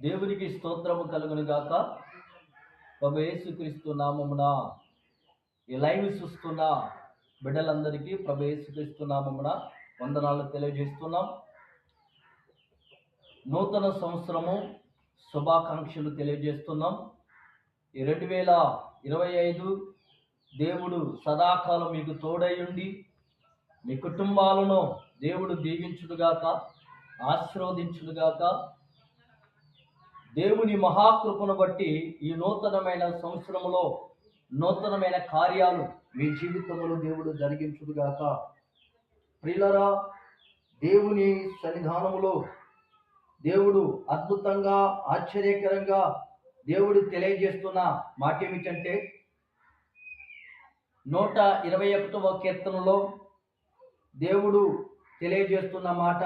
దేవునికి స్తోత్రము కలుగును గాక. ప్రభు యేసుక్రీస్తు నామమున ఈ లైవ్ చూస్తున్న బిడ్డలందరికీ ప్రభు యేసుక్రీస్తు నామమున వందనాలు తెలియజేస్తున్నాం. నూతన సంవత్సరము శుభాకాంక్షలు తెలియజేస్తున్నాం. ఈ 2025 దేవుడు సదాకాలం మీకు తోడైయుండి మీ కుటుంబాలను దేవుడు దీవించుడుగాక, ఆశీర్వదించుడుగాక. దేవుని మహాకృపను బట్టి ఈ నూతనమైన సంవత్సరములో నూతనమైన కార్యాలు మీ జీవితంలో దేవుడు జరిగించుడుగాక. ప్రియులారా, దేవుని సన్నిధానములో దేవుడు అద్భుతంగా, ఆశ్చర్యకరంగా దేవుడు తెలియజేస్తున్న మాట ఏమిటంటే 121వ కీర్తనలో దేవుడు తెలియజేస్తున్న మాట,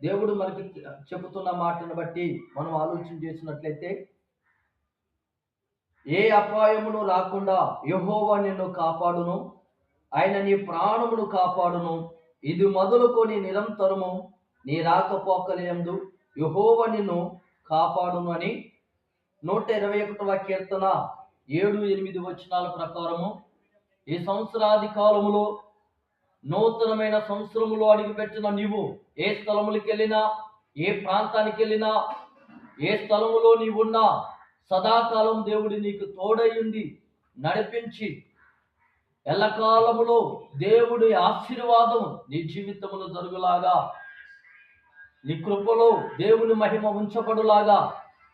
దేవుడు మనకి చెబుతున్న మాటను బట్టి మనం ఆలోచన చేసినట్లయితే, ఏ అపాయమును రాకుండా యెహోవా నిన్ను కాపాడును, ఆయన నీ ప్రాణమును కాపాడును, ఇది మొదలుకొని నిరంతరము నీ రాకపోకలందు యెహోవా నిన్ను కాపాడును అని 121వ కీర్తన 7-8 వచనాల ప్రకారము ఈ సంవత్సరాది కాలములో నూతనమైన సంవత్సరములో అడుగుపెట్టిన నీవు ఏ స్థలములకు వెళ్ళినా, ఏ ప్రాంతానికి వెళ్ళినా, ఏ స్థలములో నీవున్నా సదాకాలం దేవుడి నీకు తోడైయుండి నడిపించి ఎల్లకాలములో దేవుడి ఆశీర్వాదం నీ జీవితంలో జరుగులాగా, నీ కృపలో దేవుని మహిమ ఉంచబడులాగా,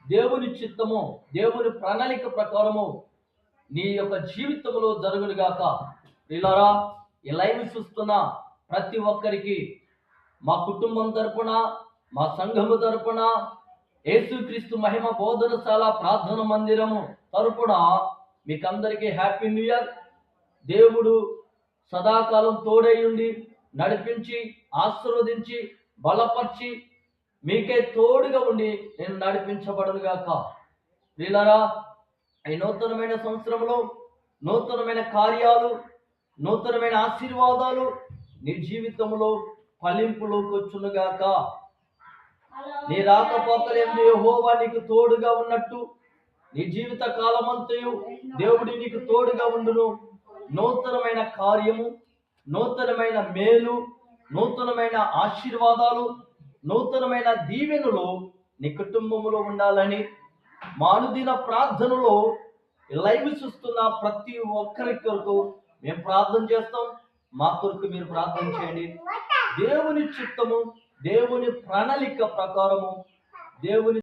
దేవుని చిత్తము, దేవుని ప్రణాళిక ప్రకారము నీ యొక్క జీవితంలో జరుగునుగాక. ప్రియులారా, ఈ లైవ్ చూస్తున్న ప్రతి ఒక్కరికి మా కుటుంబం తరపున, మా సంఘము తరపున, యేసుక్రీస్తు మహిమ బోధనశాల ప్రార్థన మందిరము తరపున మీకందరికీ హ్యాపీ న్యూ ఇయర్. దేవుడు సదాకాలం తోడైయుండి నడిపించి, ఆశీర్వదించి, బలపరిచి, మీకే తోడుగా ఉండి నేను నడిపించబడునుగాక. ప్రియులారా, ఈ నూతనమైన సంవత్సరంలో నూతనమైన కార్యాలు, నూతనమైన ఆశీర్వాదాలు నీ జీవితంలో ఫలింపులోకి వచ్చునుగాక. నీ రాకపోకలందు యెహోవా నీకు తోడుగా ఉన్నట్టు నీ జీవిత కాలమంతయు దేవుడి నీకు తోడుగా ఉండును. నూతనమైన కార్యము, నూతనమైన మేలు, నూతనమైన ఆశీర్వాదాలు, నూతనమైన దీవెనలు నీ కుటుంబంలో ఉండాలని మా అనుదిన ప్రార్థనలో లైవ్ చూస్తున్న ప్రతి ఒక్కరి కొరకు మేము ప్రార్థన చేస్తాం. మా కొరకు మీరు ప్రార్థన చేయండి. దేవుని చిత్తము, దేవుని ప్రణాళిక ప్రకారము, దేవుని